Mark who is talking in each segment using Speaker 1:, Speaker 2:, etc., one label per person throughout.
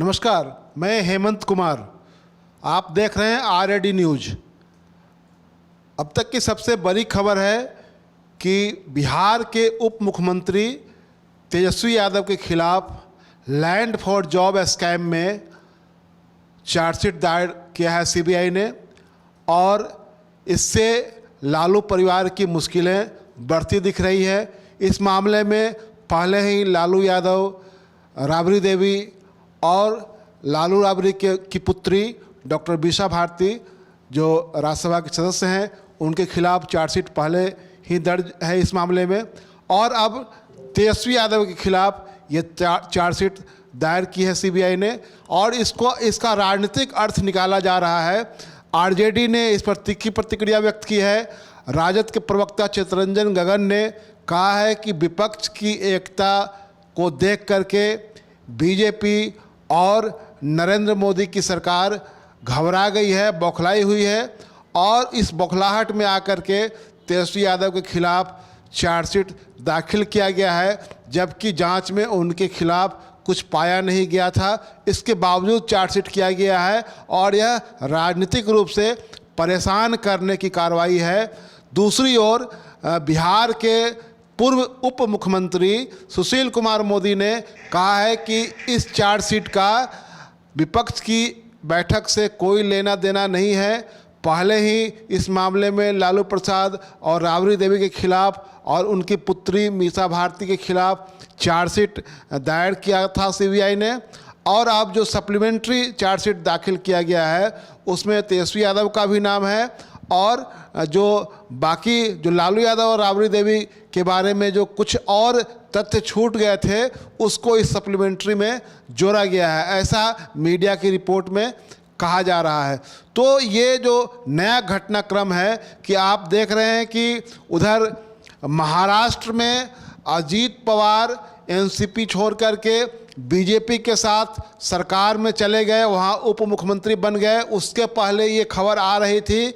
Speaker 1: नमस्कार, मैं हेमंत कुमार। आप देख रहे हैं RAD न्यूज। अब तक की सबसे बड़ी खबर है कि बिहार के उप मुख्यमंत्री तेजस्वी यादव के खिलाफ लैंड फॉर जॉब स्कैम में चार्जशीट दायर किया है CBI ने, और इससे लालू परिवार की मुश्किलें बढ़ती दिख रही है। इस मामले में पहले ही लालू यादव, राबड़ी देवी और लालू राबड़ी की पुत्री डॉक्टर बीसा भारती जो राज्यसभा के सदस्य हैं, उनके खिलाफ चार्जशीट पहले ही दर्ज है इस मामले में, और अब तेजस्वी यादव के खिलाफ ये चार्जशीट दायर की है CBI ने, और इसका राजनीतिक अर्थ निकाला जा रहा है। RJD ने इस पर तीखी प्रतिक्रिया व्यक्त की है। राजद के प्रवक्ता चित्तरंजन गगन ने कहा है कि विपक्ष की एकता को देख करके BJP और नरेंद्र मोदी की सरकार घबरा गई है, बौखलाई हुई है, और इस बौखलाहट में आकर के तेजस्वी यादव के खिलाफ चार्जशीट दाखिल किया गया है, जबकि जांच में उनके खिलाफ कुछ पाया नहीं गया था। इसके बावजूद चार्जशीट किया गया है और यह राजनीतिक रूप से परेशान करने की कार्रवाई है। दूसरी ओर बिहार के पूर्व उप मुख्यमंत्री सुशील कुमार मोदी ने कहा है कि इस चार्जशीट का विपक्ष की बैठक से कोई लेना देना नहीं है। पहले ही इस मामले में लालू प्रसाद और राबड़ी देवी के खिलाफ और उनकी पुत्री मीसा भारती के खिलाफ चार्जशीट दायर किया था CBI ने, और अब जो सप्लीमेंट्री चार्जशीट दाखिल किया गया है उसमें तेजस्वी यादव का भी नाम है, और जो बाकी जो लालू यादव और राबड़ी देवी के बारे में जो कुछ और तथ्य छूट गए थे उसको इस सप्लीमेंट्री में जोड़ा गया है, ऐसा मीडिया की रिपोर्ट में कहा जा रहा है। तो ये जो नया घटनाक्रम है कि आप देख रहे हैं कि उधर महाराष्ट्र में अजीत पवार NCP छोड़ करके BJP के साथ सरकार में चले गए, वहाँ उप मुख्यमंत्री बन गए। उसके पहले ये खबर आ रही थी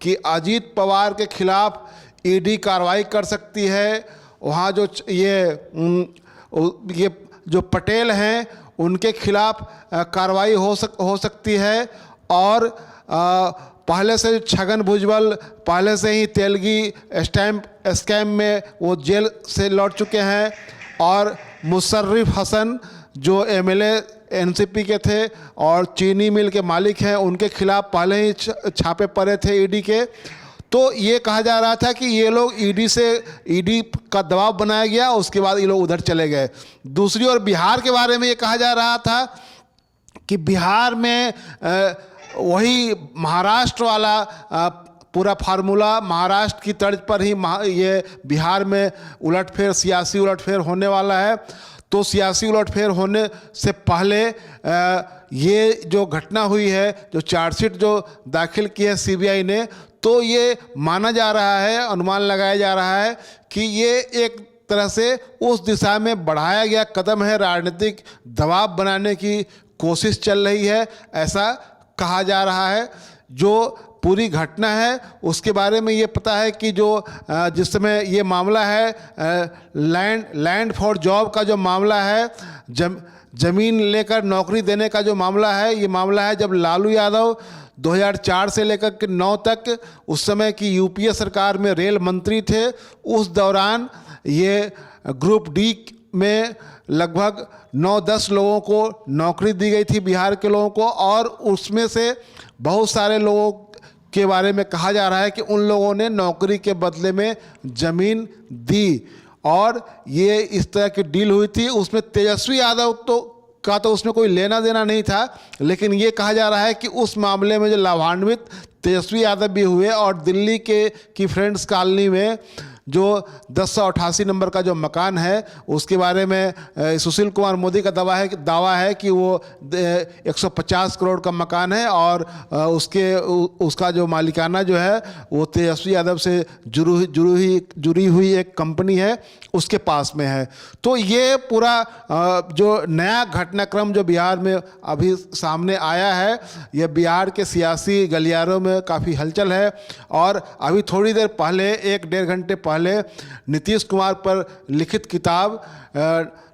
Speaker 1: कि अजीत पवार के खिलाफ ED कार्रवाई कर सकती है। वहाँ जो ये जो पटेल हैं उनके खिलाफ कार्रवाई हो सकती है, और पहले से छगन भुजबल पहले से ही तेलगी स्कैम में वो जेल से लौट चुके हैं, और मुशर्रिफ हसन जो MLA NCP के थे और चीनी मिल के मालिक हैं, उनके खिलाफ पहले ही छापे पड़े थे ED के। तो ये कहा जा रहा था कि ये लोग ED का दबाव बनाया गया, उसके बाद ये लोग उधर चले गए। दूसरी ओर बिहार के बारे में ये कहा जा रहा था कि बिहार में वही महाराष्ट्र वाला पूरा फार्मूला, महाराष्ट्र की तर्ज पर ही ये बिहार में उलटफेर, सियासी उलटफेर होने वाला है। तो सियासी उलटफेर होने से पहले ये जो घटना हुई है, जो चार्जशीट जो दाखिल की है CBI ने, तो ये माना जा रहा है, अनुमान लगाया जा रहा है कि ये एक तरह से उस दिशा में बढ़ाया गया कदम है, राजनीतिक दबाव बनाने की कोशिश चल रही है, ऐसा कहा जा रहा है। जो पूरी घटना है उसके बारे में ये पता है कि जो जिस समय ये मामला है लैंड फॉर जॉब का जो मामला है, ज़मीन लेकर नौकरी देने का जो मामला है, ये मामला है जब लालू यादव 2004 से लेकर के 9 तक उस समय की UPA सरकार में रेल मंत्री थे। उस दौरान ये ग्रुप D में लगभग 9-10 लोगों को नौकरी दी गई थी, बिहार के लोगों को, और उसमें से बहुत सारे लोगों के बारे में कहा जा रहा है कि उन लोगों ने नौकरी के बदले में ज़मीन दी, और ये इस तरह की डील हुई थी। उसमें तेजस्वी यादव तो उसमें कोई लेना देना नहीं था, लेकिन ये कहा जा रहा है कि उस मामले में जो लाभान्वित तेजस्वी यादव भी हुए, और दिल्ली की फ्रेंड्स कॉलोनी में जो 1088 नंबर का जो मकान है उसके बारे में सुशील कुमार मोदी का दावा है कि वो 150 करोड़ का मकान है, और उसका जो मालिकाना जो है वो तेजस्वी यादव से जुड़ी हुई एक कंपनी है, उसके पास में है। तो ये पूरा जो नया घटनाक्रम जो बिहार में अभी सामने आया है, ये बिहार के सियासी गलियारों में काफ़ी हलचल है। और अभी थोड़ी देर पहले, 1-1.5 घंटे पहले नीतीश कुमार पर लिखित किताब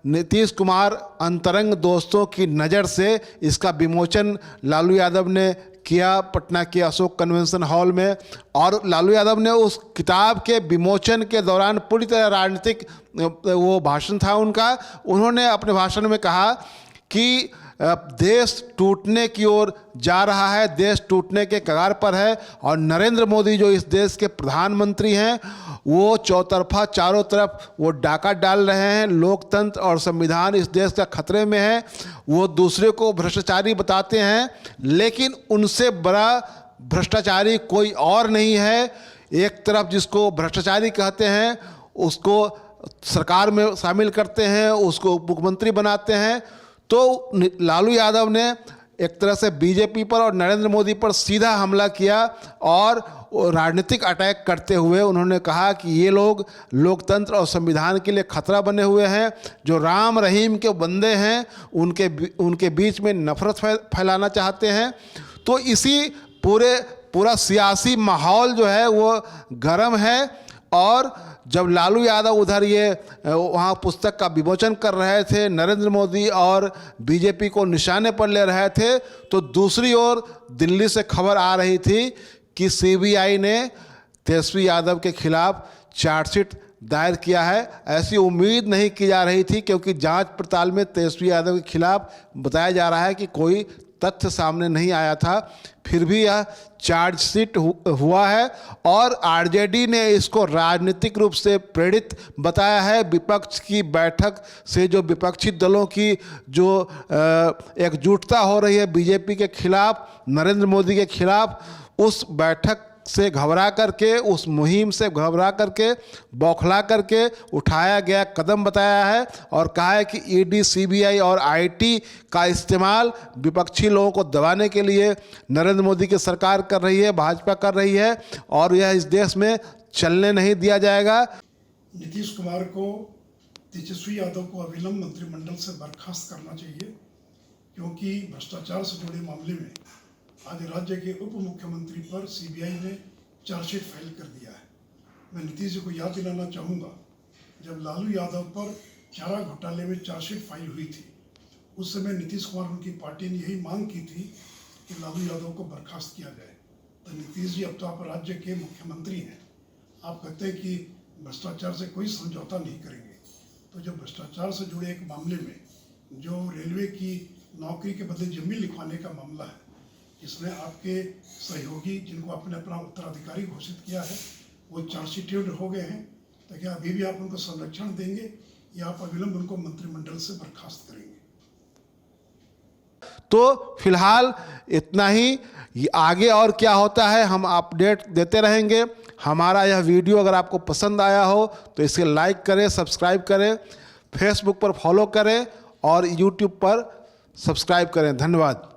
Speaker 1: नीतीश कुमार अंतरंग दोस्तों की नज़र से इसका विमोचन लालू यादव ने किया पटना के अशोक कन्वेंशन हॉल में। और लालू यादव ने उस किताब के विमोचन के दौरान पूरी तरह राजनीतिक वो भाषण था उनका, उन्होंने अपने भाषण में कहा कि देश टूटने की ओर जा रहा है, देश टूटने के कगार पर है और नरेंद्र मोदी जो इस देश के प्रधानमंत्री हैं वो चौतरफा चारों तरफ वो डाका डाल रहे हैं। लोकतंत्र और संविधान इस देश का खतरे में है। वो दूसरे को भ्रष्टाचारी बताते हैं, लेकिन उनसे बड़ा भ्रष्टाचारी कोई और नहीं है। एक तरफ जिसको भ्रष्टाचारी कहते हैं उसको सरकार में शामिल करते हैं, उसको उप मुख्यमंत्री बनाते हैं। तो लालू यादव ने एक तरह से बीजेपी पर और नरेंद्र मोदी पर सीधा हमला किया और राजनीतिक अटैक करते हुए उन्होंने कहा कि ये लोग लोकतंत्र और संविधान के लिए खतरा बने हुए हैं। जो राम रहीम के बंदे हैं उनके बीच में नफरत फैलाना चाहते हैं। तो इसी पूरा सियासी माहौल जो है वो गर्म है। और जब लालू यादव उधर ये वहाँ पुस्तक का विमोचन कर रहे थे, नरेंद्र मोदी और बीजेपी को निशाने पर ले रहे थे, तो दूसरी ओर दिल्ली से खबर आ रही थी कि सीबीआई ने तेजस्वी यादव के खिलाफ चार्जशीट दायर किया है। ऐसी उम्मीद नहीं की जा रही थी क्योंकि जांच पड़ताल में तेजस्वी यादव के खिलाफ बताया जा रहा है कि कोई तथ्य सामने नहीं आया था, फिर भी यह चार्जशीट हुआ है। और आरजेडी ने इसको राजनीतिक रूप से प्रेरित बताया है। विपक्ष की बैठक से जो विपक्षी दलों की जो एकजुटता हो रही है बीजेपी के खिलाफ, नरेंद्र मोदी के खिलाफ, उस बैठक से घबरा करके, उस मुहिम से घबरा करके, बौखला करके उठाया गया कदम बताया है और कहा है कि ईडी, सीबीआई और आईटी का इस्तेमाल विपक्षी लोगों को दबाने के लिए नरेंद्र मोदी की सरकार कर रही है, भाजपा कर रही है और यह इस देश में चलने नहीं दिया जाएगा।
Speaker 2: नीतीश कुमार को, तेजस्वी यादव को अविलंब मंत्रिमंडल से बर्खास्त करना चाहिए क्योंकि भ्रष्टाचार से जुड़े मामले में आज राज्य के उप मुख्यमंत्री पर सीबीआई ने चार्जशीट फाइल कर दिया है। मैं नीतीश जी को याद दिलाना चाहूँगा, जब लालू यादव पर चारा घोटाले में चार्जशीट फाइल हुई थी उस समय नीतीश कुमार उनकी पार्टी ने यही मांग की थी कि लालू यादव को बर्खास्त किया जाए। तो नीतीश जी अब तो आप राज्य के मुख्यमंत्री हैं, आप कहते हैं कि भ्रष्टाचार से कोई समझौता नहीं करेंगे। तो जब भ्रष्टाचार से जुड़े एक मामले में जो रेलवे की नौकरी के बदले जमीन लिखवाने का मामला है, इसमें आपके सहयोगी जिनको आपने अपना उत्तराधिकारी घोषित किया है वो चार्जशीटेड हो गए हैं, तो क्या अभी भी आप उनको संरक्षण देंगे या आप अविलंब उनको मंत्रिमंडल से बर्खास्त करेंगे?
Speaker 1: तो फिलहाल इतना ही। आगे और क्या होता है हम अपडेट देते रहेंगे। हमारा यह वीडियो अगर आपको पसंद आया हो तो इसे लाइक करें, सब्सक्राइब करें, फेसबुक पर फॉलो करें और यूट्यूब पर सब्सक्राइब करें। धन्यवाद।